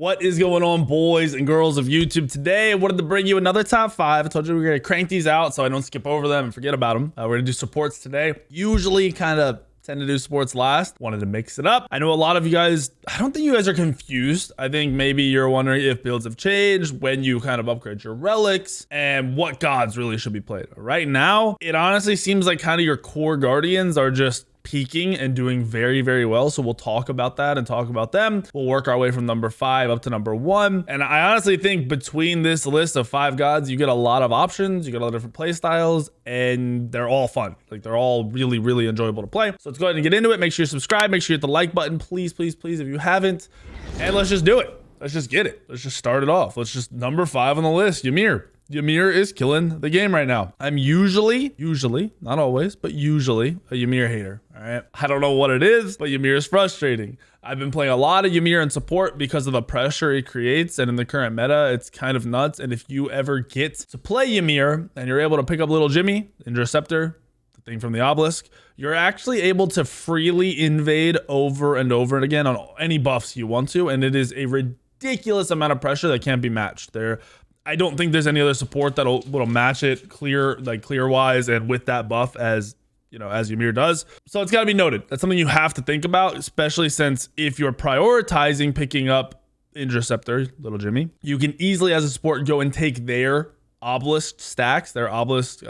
What is going on, boys and girls of YouTube? Today, I wanted to bring you another top 5. I told you we were going to crank these out so I don't skip over them and forget about them. We're going to do supports today. Usually kind of tend to do sports last. Wanted to mix it up. I know a lot of you guys, I don't think you guys are confused. I think maybe you're wondering if builds have changed, when you kind of upgrade your relics, and what gods really should be played. Right now, it honestly seems like kind of your core guardians are just peaking and doing very, very well. So we'll talk about that and talk about them. We'll work our way from number 5 up to number 1. And I honestly think between this list of 5 gods, you get a lot of options, you get a lot of different play styles, and they're all fun. Like, they're all really, really enjoyable to play. So let's go ahead and get into it. Make sure you subscribe. Make sure you hit the like button, please, please, please, if you haven't. And let's just do it. Let's just get it. Let's just start it off. Let's just number 5 on the list, Ymir. Ymir is killing the game right now. I'm usually, not always, but usually a Ymir hater. All right. I don't know what it is, but Ymir is frustrating. I've been playing a lot of Ymir in support because of the pressure it creates. And in the current meta, it's kind of nuts. And if you ever get to play Ymir and you're able to pick up little Jimmy, Interceptor, the thing from the obelisk, you're actually able to freely invade over and over and again on any buffs you want to. And it is a ridiculous amount of pressure that can't be matched. I don't think there's any other support that'll match it clear wise and with that buff as Ymir does. So it's got to be noted. That's something you have to think about, especially since if you're prioritizing picking up Interceptor, little Jimmy, you can easily as a support go and take their obelisk stacks, their obelisk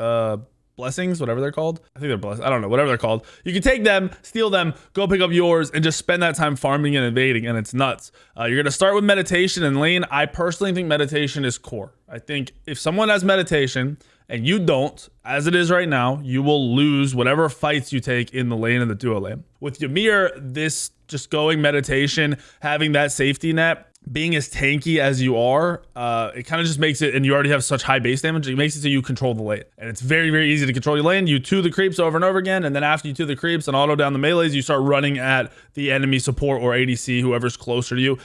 blessings, whatever they're called. I think they're blessed. I don't know, whatever they're called. You can take them, steal them, go pick up yours, and just spend that time farming and invading, and it's nuts. You're going to start with meditation and lane. I personally think meditation is core. I think if someone has meditation and you don't, as it is right now, you will lose whatever fights you take in the lane and the duo lane. With Ymir, this just going meditation, having that safety net, being as tanky as you are, it kind of just makes it, and you already have such high base damage, it makes it so you control the lane. And it's very, very easy to control your lane. You 2 the creeps over and over again, and then after you 2 the creeps and auto down the melees, you start running at the enemy support or ADC, whoever's closer to you.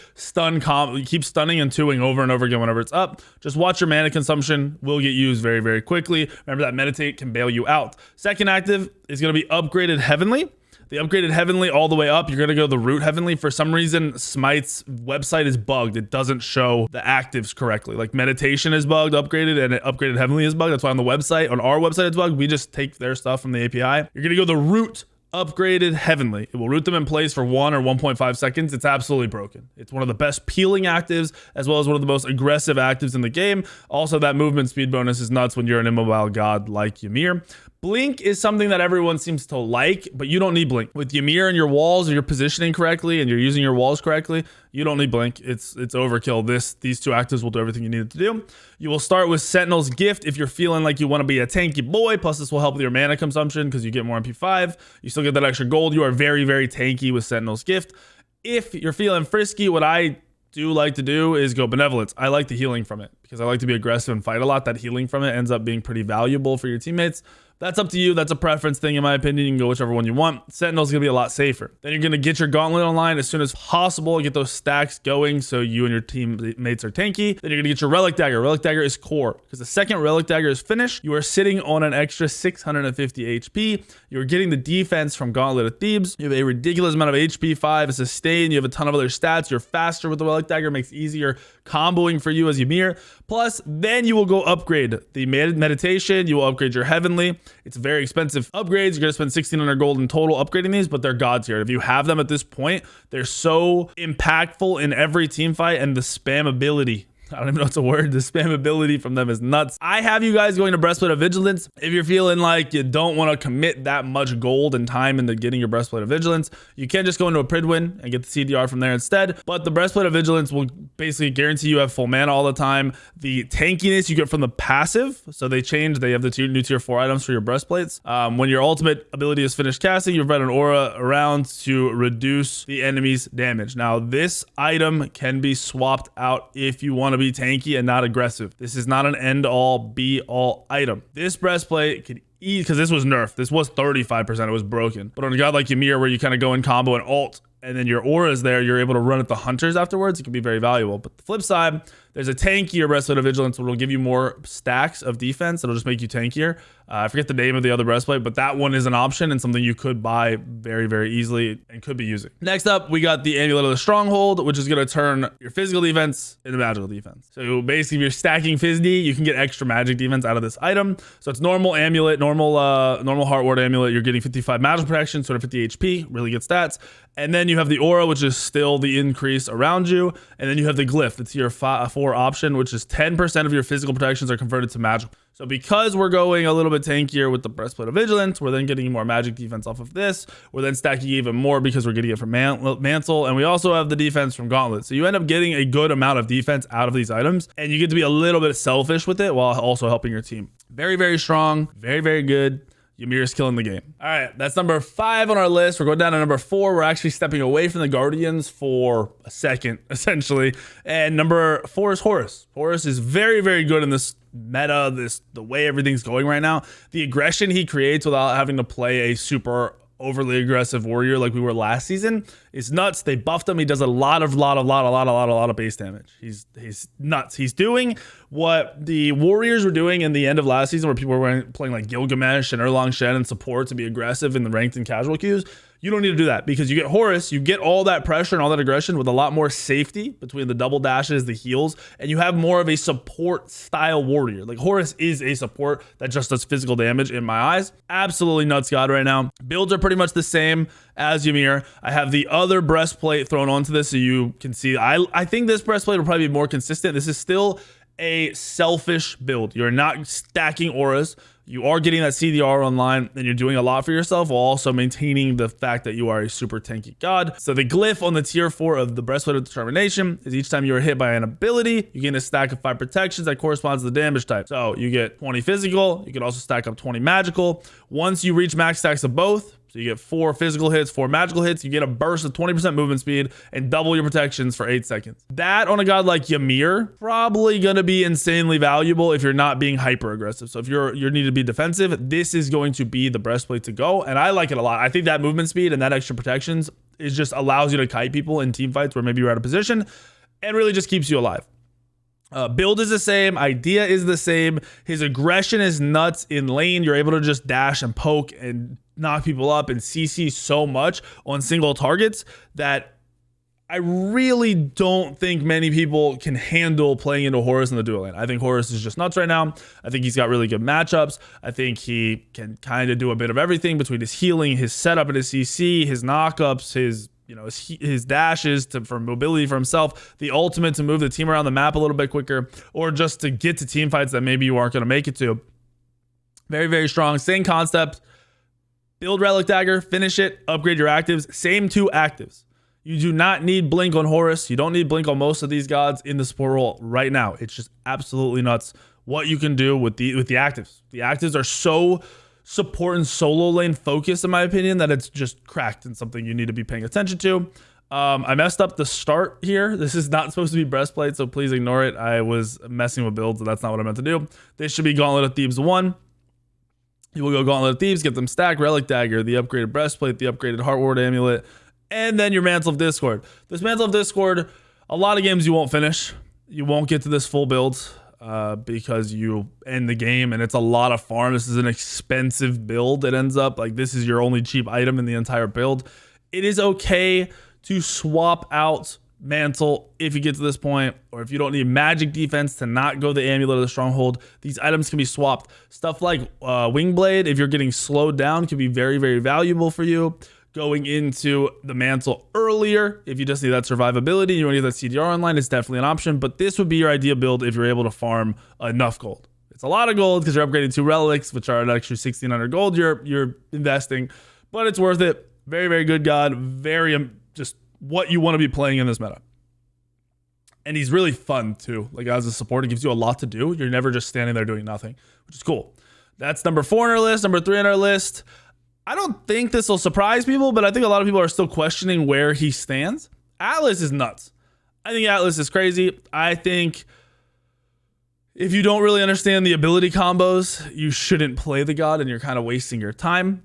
Keep stunning and 2ing over and over again whenever it's up. Just watch your mana consumption will get used very, very quickly. Remember that meditate can bail you out. Second active is going to be upgraded heavenly. The upgraded heavenly all the way up, you're going to go the root heavenly. For some reason, Smite's website is bugged. It doesn't show the actives correctly. Like meditation is bugged, upgraded, and upgraded heavenly is bugged. That's why on the website, on our website, it's bugged. We just take their stuff from the API. You're going to go the root upgraded heavenly. It will root them in place for 1 or 1.5 seconds. It's absolutely broken. It's one of the best peeling actives as well as one of the most aggressive actives in the game. Also, that movement speed bonus is nuts when you're an immobile god like Ymir. Blink is something that everyone seems to like, but you don't need blink. With Ymir and your walls, and you're positioning correctly and you're using your walls correctly, you don't need blink. It's overkill. These 2 actives will do everything you need it to do. You will start with Sentinel's Gift if you're feeling like you want to be a tanky boy. Plus, this will help with your mana consumption because you get more MP5. You still get that extra gold. You are very, very tanky with Sentinel's Gift. If you're feeling frisky, what I do like to do is go Benevolence. I like the healing from it because I like to be aggressive and fight a lot. That healing from it ends up being pretty valuable for your teammates. That's up to you. That's a preference thing, in my opinion. You can go whichever one you want. Sentinel's going to be a lot safer. Then you're going to get your Gauntlet online as soon as possible. Get those stacks going so you and your teammates are tanky. Then you're going to get your Relic Dagger. Relic Dagger is core because the second Relic Dagger is finished, you are sitting on an extra 650 HP. You're getting the defense from Gauntlet of Thebes. You have a ridiculous amount of HP, 5, a sustain. You have a ton of other stats. You're faster with the Relic Dagger. Makes easier comboing for you as Ymir. Plus, then you will go upgrade the meditation. You will upgrade your heavenly. It's very expensive upgrades. You're going to spend 1,600 gold in total upgrading these, but they're gods here. If you have them at this point, they're so impactful in every team fight, and the spam ability, I don't even know what's a word. The spam ability from them is nuts. I have you guys going to Breastplate of Vigilance. If you're feeling like you don't want to commit that much gold and time into getting your Breastplate of Vigilance, you can just go into a Pridwin and get the CDR from there instead. But the Breastplate of Vigilance will basically guarantee you have full mana all the time. The tankiness you get from the passive. So they have the new tier 4 items for your breastplates. When your ultimate ability is finished casting, you read an aura around to reduce the enemy's damage. Now, this item can be swapped out if you want to be tanky and not aggressive. This is not an end-all, be-all item. This breastplate could because this was nerfed. This was 35%. It was broken. But on a god like Ymir, where you kind of go in combo and ult, and then your aura is there, you're able to run at the hunters afterwards. It can be very valuable. But the flip side, There's a tankier breastplate of vigilance, which will give you more stacks of defense. It'll just make you tankier. I forget the name of the other breastplate, but that one is an option and something you could buy very, very easily and could be using. Next up, we got the Amulet of the Stronghold, which is going to turn your physical defense into magical defense. So basically, if you're stacking Physd, you can get extra magic defense out of this item. So it's normal amulet, normal Heart Ward amulet. You're getting 55 magical protection, sort of 50 HP, really good stats. And then you have the aura, which is still the increase around you. And then you have the glyph, the tier 4 option, which is 10% of your physical protections are converted to magical. So because we're going a little bit tankier with the breastplate of vigilance, we're then getting more magic defense off of this. We're then stacking even more because we're getting it from mantle, and we also have the defense from gauntlet. So you end up getting a good amount of defense out of these items, and you get to be a little bit selfish with it while also helping your team. Very, very strong, very, very good. Ymir is killing the game. All right, that's number 5 on our list. We're going down to number 4. We're actually stepping away from the Guardians for a second, essentially. And number 4 is Horus. Horus is very, very good in this meta, the way everything's going right now. The aggression he creates without having to play a super overly aggressive warrior like we were last season is nuts. They buffed him. He does a lot of base damage. He's nuts. He's doing what the warriors were doing in the end of last season, where people were playing like Gilgamesh and Erlang Shen and support to be aggressive in the ranked and casual queues. You don't need to do that because you get Horus, you get all that pressure and all that aggression with a lot more safety between the double dashes, the heals, and you have more of a support style warrior. Like Horus is a support that just does physical damage in my eyes. Absolutely nuts god right now. Builds are pretty much the same as Ymir. I have the other breastplate thrown onto this so you can see. I think this breastplate will probably be more consistent. This is still a selfish build. You're not stacking auras. You are getting that CDR online, and you're doing a lot for yourself while also maintaining the fact that you are a super tanky god. So the glyph on the tier 4 of the Breastplate of Determination is each time you are hit by an ability, you gain a stack of 5 protections that corresponds to the damage type. So you get 20 physical, you can also stack up 20 magical. Once you reach max stacks of both, so you get 4 physical hits, 4 magical hits, you get a burst of 20% movement speed and double your protections for 8 seconds. That on a god like Ymir, probably gonna be insanely valuable if you're not being hyper aggressive. So if you need to be defensive, this is going to be the breastplate to go. And I like it a lot. I think that movement speed and that extra protections is just allows you to kite people in team fights where maybe you're out of position and really just keeps you alive. Build is the same, idea is the same. His aggression is nuts in lane. You're able to just dash and poke and knock people up and CC so much on single targets that I really don't think many people can handle playing into Horus in the dual lane. I think Horus is just nuts right now. I think he's got really good matchups. I think he can kind of do a bit of everything between his healing, his setup and his CC, his knockups, his dashes for mobility for himself, the ultimate to move the team around the map a little bit quicker, or just to get to team fights that maybe you aren't going to make it to. Very, very strong. Same concept. Build Relic Dagger, finish it, upgrade your actives. Same 2 actives. You do not need Blink on Horus. You don't need Blink on most of these gods in the support role right now. It's just absolutely nuts what you can do with the actives. The actives are so support and solo lane focused, in my opinion, that it's just cracked and something you need to be paying attention to. I messed up the start here. This is not supposed to be breastplate, so please ignore it. I was messing with builds, and that's not what I meant to do. This should be Gauntlet of Thebes 1. You will go Gauntlet of Thebes, get them stacked, Relic Dagger, the upgraded breastplate, the upgraded Heart Ward amulet, and then your Mantle of Discord. This Mantle of Discord, a lot of games you won't finish. You won't get to this full build because you end the game, and it's a lot of farm. This is an expensive build. It ends up like this is your only cheap item in the entire build. It is okay to swap out Mantle if you get to this point, or if you don't need magic defense to not go the Amulet of the Stronghold. These items can be swapped. Stuff like Wingblade, if you're getting slowed down, can be very, very valuable for you. Going into the Mantle earlier, if you just need that survivability, you want to get that CDR online, it's definitely an option. But this would be your ideal build if you're able to farm enough gold. It's a lot of gold because you're upgrading 2 relics, which are an extra 1,600 gold you're investing, but it's worth it. Very, very good god. Very just what you want to be playing in this meta. And he's really fun too. Like as a support, it gives you a lot to do. You're never just standing there doing nothing, which is cool. That's number 4 on our list. Number 3 on our list. I don't think this will surprise people, but I think a lot of people are still questioning where he stands. Atlas is nuts. I think Atlas is crazy. I think if you don't really understand the ability combos, you shouldn't play the god and you're kind of wasting your time.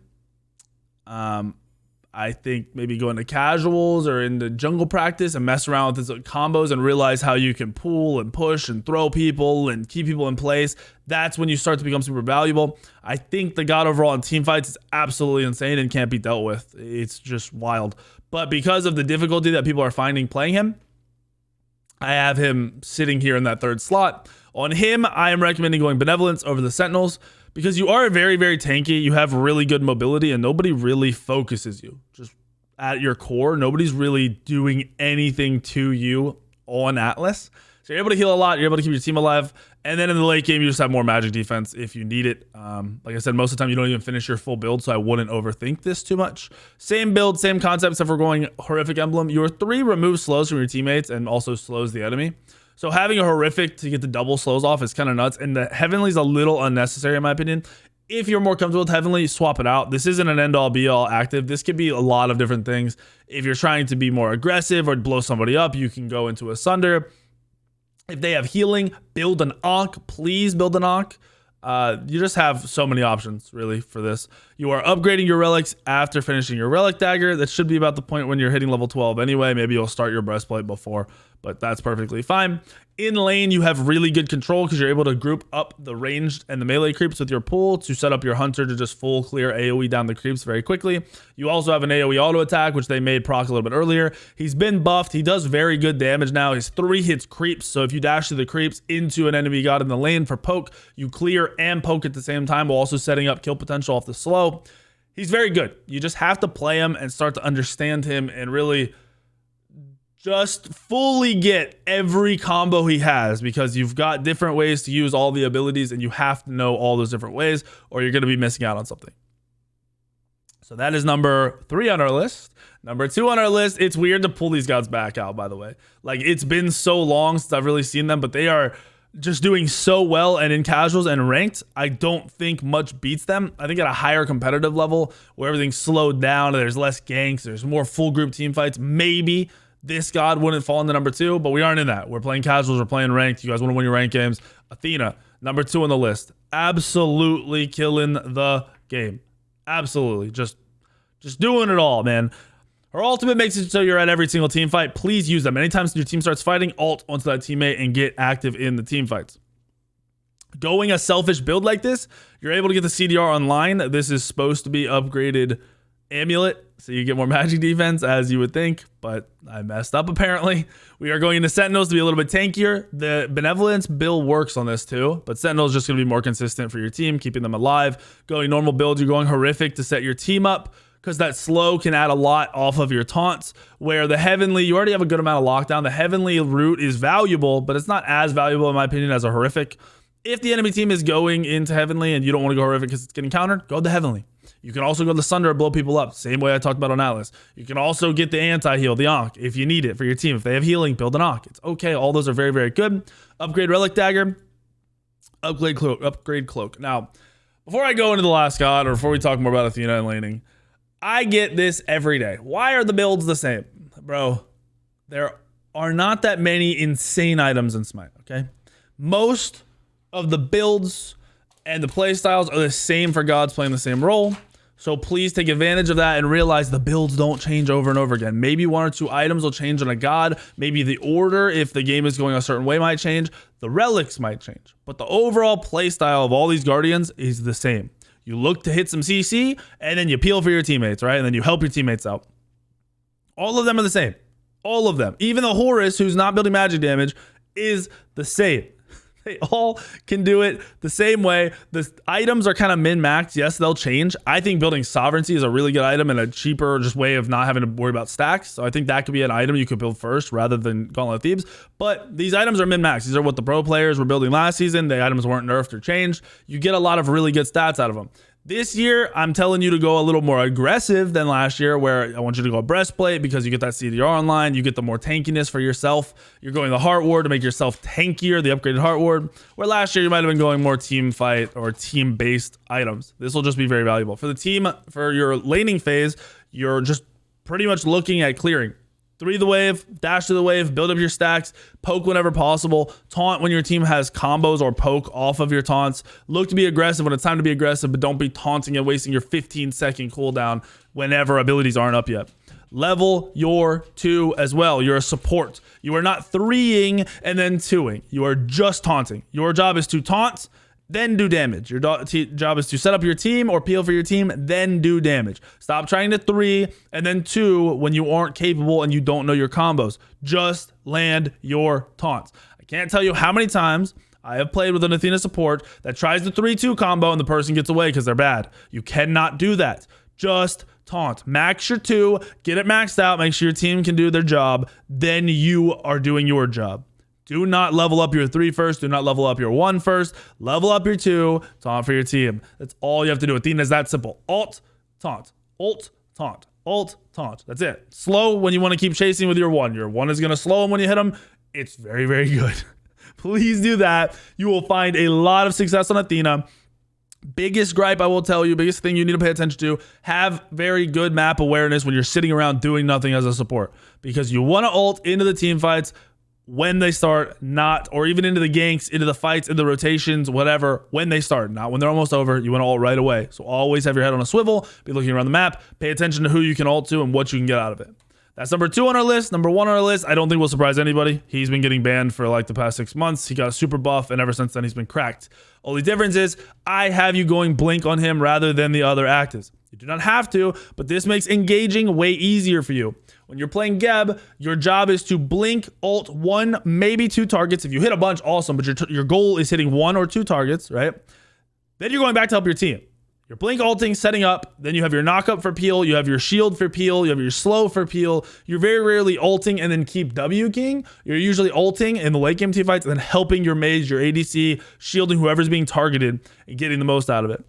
I think maybe go into casuals or into jungle practice and mess around with his combos and realize how you can pull and push and throw people and keep people in place. That's when you start to become super valuable. I think the god overall in team fights is absolutely insane and can't be dealt with. It's just wild. But because of the difficulty that people are finding playing him, I have him sitting here in that third slot. On him, I am recommending going Benevolence over the Sentinels because you are very, very tanky. You have really good mobility and nobody really focuses you. Just at your core, nobody's really doing anything to you on Atlas. So you're able to heal a lot. You're able to keep your team alive. And then in the late game, you just have more magic defense if you need it. Like I said, most of the time you don't even finish your full build, so I wouldn't overthink this too much. Same build, same concept, except for going Horrific Emblem. Your 3 removes slows from your teammates and also slows the enemy. So having a Horrific to get the double slows off is kind of nuts. And the Heavenly's a little unnecessary in my opinion. If you're more comfortable with Heavenly, swap it out. This isn't an end-all be-all active. This could be a lot of different things. If you're trying to be more aggressive or blow somebody up, you can go into Asunder. If they have healing, build an Ankh. Please build an Ankh. You just have so many options, really, for this. You are upgrading your relics after finishing your relic dagger. That should be about the point when you're hitting level 12 anyway. Maybe you'll start your breastplate before, but that's perfectly fine. In lane, you have really good control because you're able to group up the ranged and the melee creeps with your pull to set up your hunter to just full clear AoE down the creeps very quickly. You also have an AoE auto attack, which they made proc a little bit earlier. He's been buffed. He does very good damage now. He's 3 hits creeps. So if you dash through the creeps into an enemy god in the lane for poke, you clear and poke at the same time while also setting up kill potential off the slow. He's very good. You just have to play him and start to understand him and really just fully get every combo he has, because you've got different ways to use all the abilities and you have to know all those different ways or you're going to be missing out on something. So that is number 3 on our list. Number 2 on our list, it's weird to pull these gods back out, by the way. Like, it's been so long since I've really seen them, but they are just doing so well, and in casuals and ranked, I don't think much beats them. I think at a higher competitive level where everything's slowed down and there's less ganks, there's more full group team fights, maybe this god wouldn't fall into number 2, but we aren't in that. We're playing casuals, we're playing ranked. You guys want to win your ranked games. Athena, number 2 on the list. Absolutely killing the game. Absolutely. Just doing it all, man. Her ultimate makes it so you're at every single team fight. Please use them. Anytime your team starts fighting, ult onto that teammate and get active in the team fights. Going a selfish build like this, you're able to get the CDR online. This is supposed to be upgraded amulet, so you get more magic defense, as you would think, but I messed up apparently. We are going into Sentinels to be a little bit tankier. The Benevolence build works on this too, but Sentinels just going to be more consistent for your team, keeping them alive. Going normal build, you're going Horrific to set your team up, because that slow can add a lot off of your taunts, where the Heavenly, you already have a good amount of lockdown. The Heavenly route is valuable, but it's not as valuable in my opinion as a Horrific. If the enemy team is going into Heavenly and you don't want to go Horrific because it's getting countered, go the Heavenly. You can also go the Sunder and blow people up, same way I talked about on Atlas. You can also get the anti-heal, the Ankh, if you need it for your team. If they have healing, build an Ankh. It's okay. All those are very, very good. Upgrade Relic Dagger, upgrade Cloak. Now, before I go into the last god, or before we talk more about Athena and laning, I get this every day. Why are the builds the same? Bro, there are not that many insane items in Smite, okay? Most of the builds and the play styles are the same for gods playing the same role. So please take advantage of that and realize the builds don't change over and over again. Maybe 1 or 2 items will change on a god. Maybe the order, if the game is going a certain way, might change. The relics might change. But the overall play style of all these guardians is the same. You look to hit some CC, and then you peel for your teammates, right? And then you help your teammates out. All of them are the same. All of them. Even the Horus, who's not building magic damage, is the same. They all can do it the same way. The items are kind of min-maxed. Yes, they'll change. I think building Sovereignty is a really good item and a cheaper just way of not having to worry about stacks. So I think that could be an item you could build first rather than Gauntlet of Thebes. But these items are min-maxed. These are what the pro players were building last season. The items weren't nerfed or changed. You get a lot of really good stats out of them. This year, I'm telling you to go a little more aggressive than last year, where I want you to go breastplate because you get that CDR online. You get the more tankiness for yourself. You're going the Heart Ward to make yourself tankier, the upgraded Heart Ward, where last year you might have been going more team fight or team-based items. This will just be very valuable. For the team, for your laning phase, you're just pretty much looking at clearing 3 the wave, dash to the wave, build up your stacks, poke whenever possible, taunt when your team has combos or poke off of your taunts. Look to be aggressive when it's time to be aggressive, but don't be taunting and wasting your 15-second cooldown whenever abilities aren't up yet. Level your 2 as well. You're a support. You are not 3ing and then 2ing. You are just taunting. Your job is to taunt, then do damage. Your job is to set up your team or peel for your team, then do damage. Stop trying to 3 and then 2 when you aren't capable and you don't know your combos. Just land your taunts. I can't tell you how many times I have played with an Athena support that tries the 3-2 combo and the person gets away because they're bad. You cannot do that. Just taunt. Max your 2, get it maxed out, make sure your team can do their job, then you are doing your job. Do not level up your 3 first. Do not level up your 1 first. Level up your 2. Taunt for your team. That's all you have to do. Athena is that simple. Alt, taunt. Alt, taunt. Alt, taunt. That's it. Slow when you want to keep chasing with your 1. Your 1 is going to slow him when you hit him. It's very, very good. Please do that. You will find a lot of success on Athena. Biggest gripe I will tell you, biggest thing you need to pay attention to, have very good map awareness when you're sitting around doing nothing as a support. Because you want to ult into the team fights when they start, not, or even into the ganks, into the fights, into the rotations, whatever, when they start, not when they're almost over. You want to ult right away. So always have your head on a swivel, be looking around the map, pay attention to who you can ult to and what you can get out of it. That's number 2 on our list. Number 1 on our list, I don't think will surprise anybody. He's been getting banned for like the past 6 months. He got a super buff, and ever since then, he's been cracked. Only difference is I have you going blink on him rather than the other actives. You do not have to, but this makes engaging way easier for you. When you're playing Geb, your job is to blink, ult 1, maybe 2 targets. If you hit a bunch, awesome, but your goal is hitting 1 or 2 targets, right? Then you're going back to help your team. You're blink ulting, setting up, then you have your knock up for peel, you have your shield for peel, you have your slow for peel. You're very rarely ulting and then keep W king. You're usually ulting in the late game team fights and then helping your mage, your ADC, shielding whoever's being targeted and getting the most out of it.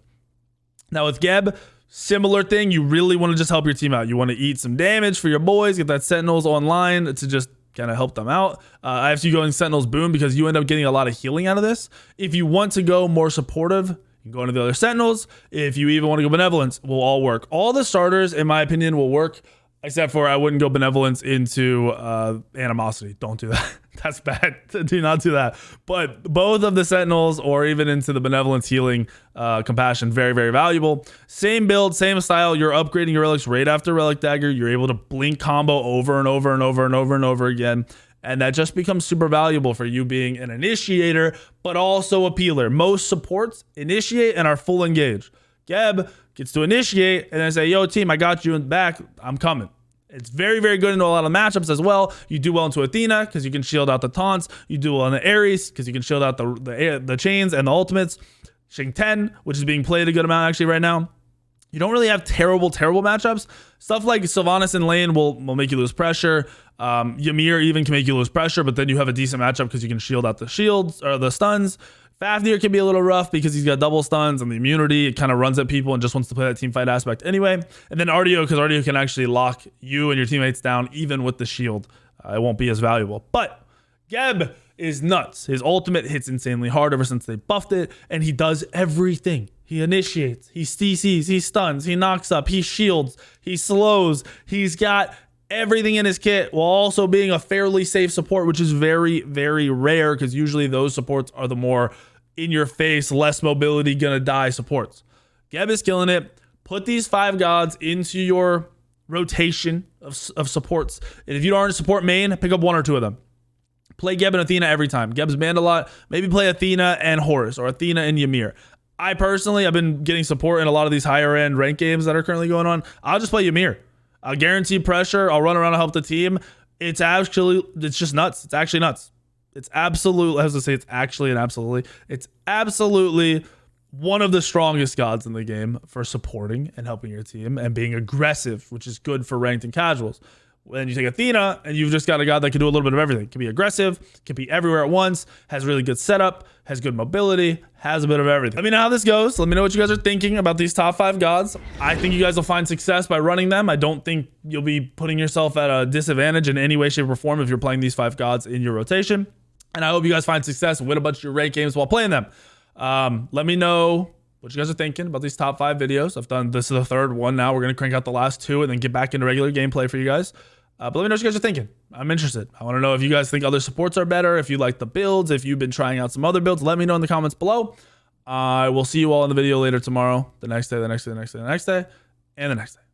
Now with Geb, similar thing. You really want to just help your team out. You want to eat some damage for your boys, get that Sentinels online to just kind of help them out. I have you going Sentinels boom because you end up getting a lot of healing out of this. If you want to go more supportive, you can go into the other Sentinels. If you even want to go Benevolence, will all work. All the starters, in my opinion, will work, except for I wouldn't go Benevolence into Animosity. Don't do that. That's bad. Do not do that. But both of the Sentinels or even into the Benevolence healing Compassion, very, very valuable. Same build, same style. You're upgrading your relics right after Relic Dagger. You're able to blink combo over and over and over and over and over again. And that just becomes super valuable for you being an initiator, but also a peeler. Most supports initiate and are full engaged. Geb gets to initiate and then say, yo, team, I got you in the back. I'm coming. It's very, very good into a lot of matchups as well. You do well into Athena because you can shield out the taunts. You do well into Ares because you can shield out the chains and the ultimates. Shing 10, which is being played a good amount actually right now. You don't really have terrible matchups. Stuff like Sylvanas in lane will make you lose pressure. Ymir even can make you lose pressure, but then you have a decent matchup because you can shield out the shields or the stuns. Fafnir can be a little rough because he's got double stuns and the immunity. It kind of runs at people and just wants to play that team fight aspect anyway. And then Artio, because Artio can actually lock you and your teammates down even with the shield. It won't be as valuable. But Geb is nuts. His ultimate hits insanely hard ever since they buffed it, and he does everything. He initiates, he CCs, he stuns, he knocks up, he shields, he slows. He's got everything in his kit while also being a fairly safe support, which is very, very rare because usually those supports are the more in your face, less mobility, gonna die supports. Geb is killing it. Put these 5 gods into your rotation of supports. And if you aren't a support main, pick up 1 or 2 of them. Play Geb and Athena every time. Geb's banned a lot. Maybe play Athena and Horus or Athena and Ymir. I personally, I've been getting support in a lot of these higher end rank games that are currently going on. I'll just play Ymir. I'll guarantee pressure. I'll run around and help the team. It's just nuts. It's actually nuts. It's absolutely, I have to say, it's actually and absolutely. It's absolutely one of the strongest gods in the game for supporting and helping your team and being aggressive, which is good for ranked and casuals. When you take Athena and you've just got a god that can do a little bit of everything. Can be aggressive, can be everywhere at once, has really good setup, has good mobility, has a bit of everything. Let me know how this goes. Let me know what you guys are thinking about these top 5 gods. I think you guys will find success by running them. I don't think you'll be putting yourself at a disadvantage in any way, shape, or form if you're playing these 5 gods in your rotation. And I hope you guys find success and win a bunch of your ranked games while playing them. Let me know what you guys are thinking about these top 5 videos. I've done, this is the 3rd one now. We're going to crank out the last 2 and then get back into regular gameplay for you guys. But let me know what you guys are thinking. I'm interested. I want to know if you guys think other supports are better, if you like the builds, if you've been trying out some other builds. Let me know in the comments below. I will see you all in the video later tomorrow, the next day, the next day, the next day, the next day, and the next day.